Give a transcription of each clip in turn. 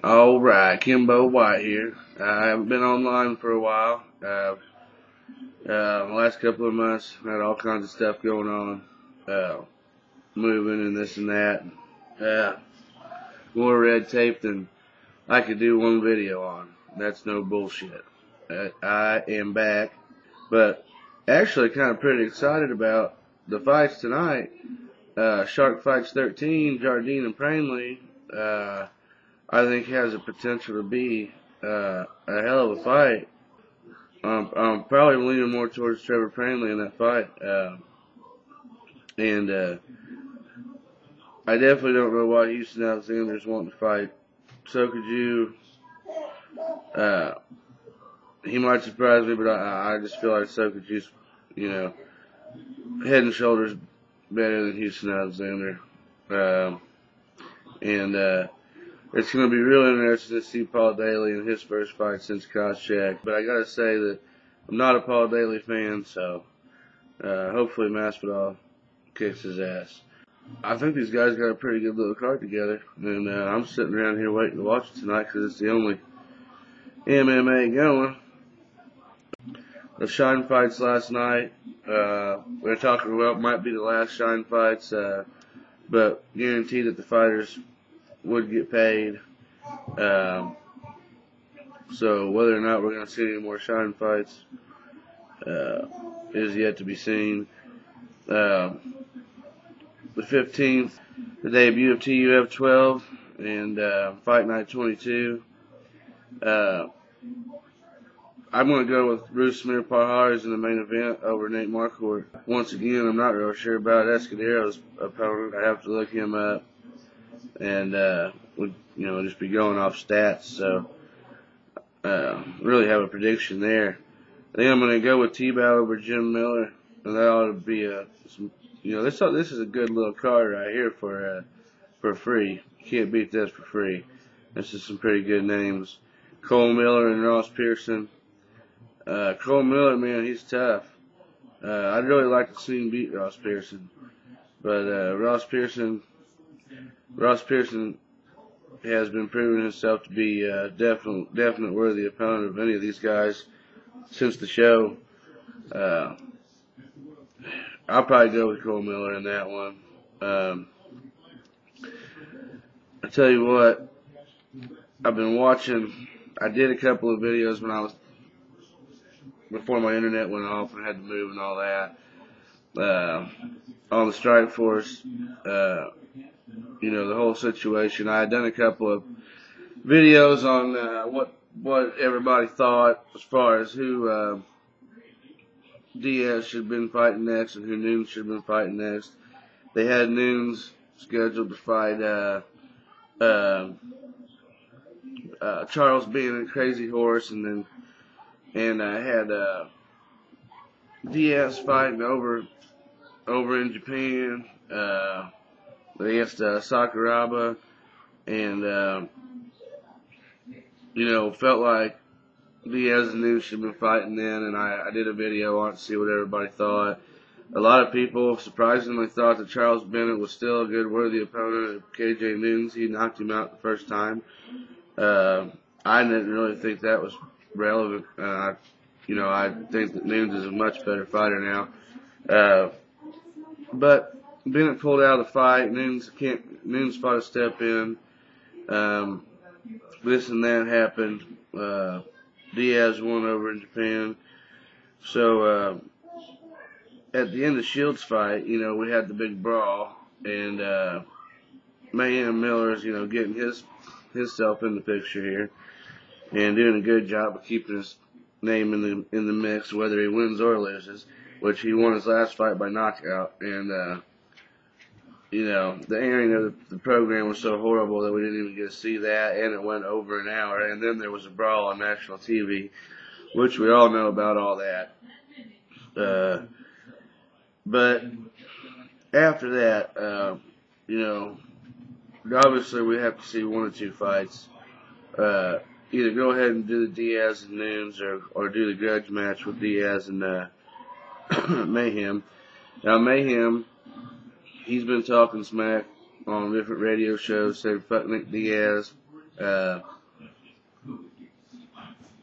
Alright, Kimbo White here. I haven't been online for a while. The last couple of months, had all kinds of stuff going on. Moving and this and that. More red tape than I could do one video on. That's no bullshit. I am back. But actually kind of pretty excited about the fights tonight. Shark Fights 13, Jardine and Pranley. I think has a potential to be a hell of a fight. I'm probably leaning more towards Trevor Pranley in that fight. And I definitely don't know why Houston Alexander's wanting to fight. So could you. He might surprise me, but I just feel like So could you's, head and shoulders better than Houston Alexander. It's going to be really interesting to see Paul Daly in his first fight since Koscheck. But I got to say that I'm not a Paul Daly fan, so hopefully Masvidal kicks his ass. I think these guys got a pretty good little card together, and I'm sitting around here waiting to watch it tonight because it's the only MMA going. The Shine fights last night, we were talking about might be the last Shine fights, but guaranteed that the fighters would get paid. So whether or not we're going to see any more Shine fights is yet to be seen. The 15th, the debut of TUF 12 and Fight Night 22. I'm going to go with Bruce Smith Parhares in the main event over Nate Marquardt. Once again, I'm not real sure about Escudero's opponent. I have to look him up. And would just be going off stats, so really have a prediction there. I think I'm going to go with T-Bow over Jim Miller, and that ought to be this is a good little card right here for free. You can't beat this for free. This is some pretty good names. Cole Miller and Ross Pearson. Cole Miller, man, he's tough. I'd really like to see him beat Ross Pearson, but Ross Pearson has been proving himself to be a definite worthy opponent of any of these guys since the show. I'll probably go with Cole Miller in that one. I tell you what, I've been watching. I did a couple of videos before my internet went off and had to move and all that. On the Strikeforce. The whole situation. I had done a couple of videos on what everybody thought as far as who Diaz should have been fighting next and who Nunes should have been fighting next. They had Nunes scheduled to fight Charles being a Crazy Horse, and I had Diaz fighting over in Japan. Against Sakuraba, and felt like Diaz and Nunes should have been fighting then, and I did a video on it to see what everybody thought. A lot of people surprisingly thought that Charles Bennett was still a good, worthy opponent of KJ Nunes. He knocked him out the first time. I didn't really think that was relevant. I think that Nunes is a much better fighter now. But Bennett pulled out of the fight. Nunes fought a step in. This and that happened. Diaz won over in Japan. So at the end of Shields' fight, we had the big brawl, and Mayhem Miller's getting himself in the picture here and doing a good job of keeping his name in the mix, whether he wins or loses. Which he won his last fight by knockout, and the airing of the program was so horrible that we didn't even get to see that, and it went over an hour, and then there was a brawl on national TV, which we all know about all that. But after that, obviously we have to see one or two fights. Either go ahead and do the Diaz and Nunes, or do the grudge match with Diaz and Mayhem. Now Mayhem, he's been talking smack on different radio shows, saying fuck Nick Diaz, Uh,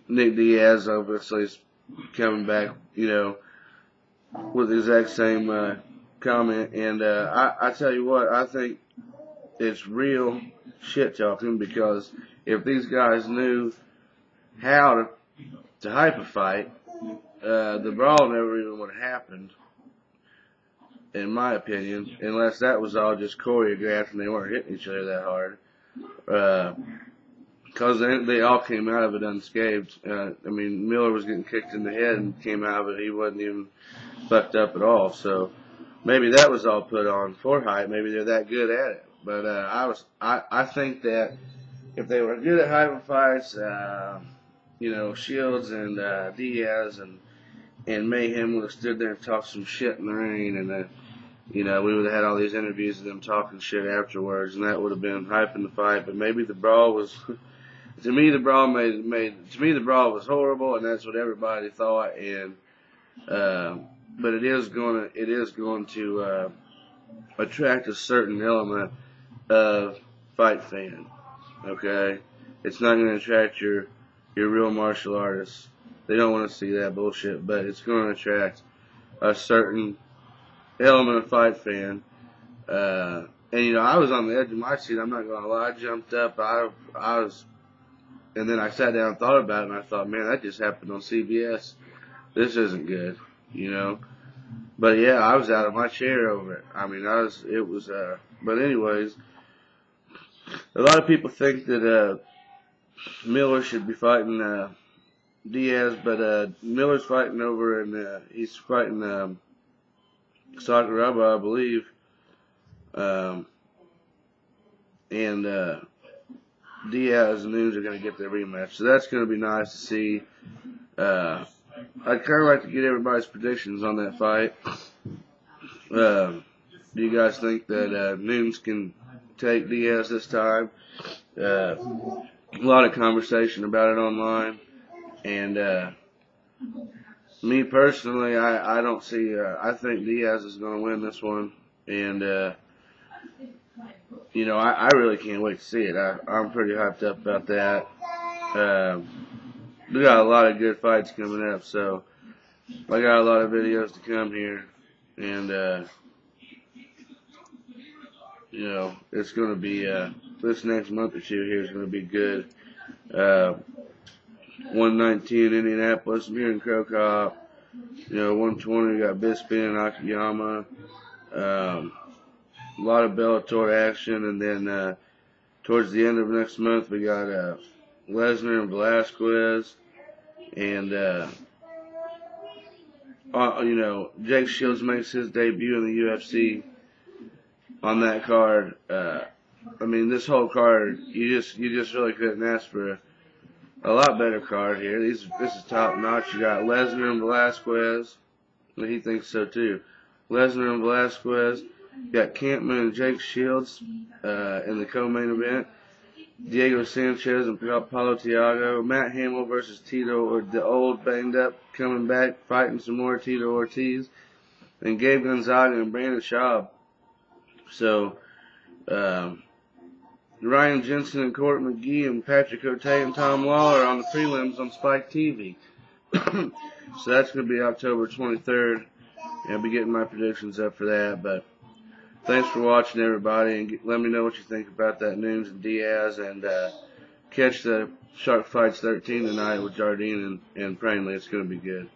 Nick Diaz obviously is coming back, with the exact same comment. And I tell you what, I think it's real shit talking, because if these guys knew how to hype a fight, the brawl never even would have happened, in my opinion, unless that was all just choreographed and they weren't hitting each other that hard. Because they all came out of it unscathed. Miller was getting kicked in the head and came out of it. He wasn't even fucked up at all. So maybe that was all put on for hype. Maybe they're that good at it. But I think that if they were good at hyping fights, Shields and Diaz and Mayhem would have stood there and talked some shit in the ring, and we would have had all these interviews of them talking shit afterwards, and that would have been hyping the fight. But maybe the brawl was, to me, the brawl was horrible, and that's what everybody thought. And but it is going to attract a certain element of fight fan. Okay, it's not going to attract your real martial artists. They don't want to see that bullshit, but it's going to attract a certain element of fight fan. And I was on the edge of my seat. I'm not going to lie. I jumped up. I was, and then I sat down and thought about it, and I thought, man, that just happened on CBS. This isn't good, But yeah, I was out of my chair over it. But anyways, a lot of people think that Miller should be fighting Diaz, but Miller's fighting over, and he's fighting Sakuraba, I believe. And Diaz and Nunes are going to get their rematch, so that's going to be nice to see. I'd kind of like to get everybody's predictions on that fight. Do you guys think that Nunes can take Diaz this time? A lot of conversation about it online, and me personally, I don't see. I think Diaz is going to win this one, and I really can't wait to see it. I'm pretty hyped up about that. We got a lot of good fights coming up, so I got a lot of videos to come here, and it's going to be this next month or two here is going to be good. 119 in Indianapolis, I'm here in Crow Cop. 120 we got Bisping and Akiyama. A lot of Bellator action, and then towards the end of next month we got Lesnar and Velasquez, and Jake Shields makes his debut in the UFC on that card. This whole card, you just really couldn't ask for a lot better card here. This is top notch. You got Lesnar and Velasquez. He thinks so too. Lesnar and Velasquez. You got Campman and Jake Shields in the co-main event. Diego Sanchez and Paulo Thiago. Matt Hamill versus Tito, or the old banged up, coming back, fighting some more, Tito Ortiz. And Gabe Gonzaga and Brandon Schaub. So, Ryan Jensen and Court McGee and Patrick O'Tay and Tom Lawler on the prelims on Spike TV. So that's going to be October 23rd. And I'll be getting my predictions up for that. But thanks for watching, everybody. And let me know what you think about that Nunes and Diaz. And catch the Shark Fights 13 tonight with Jardine and Pranley. It's going to be good.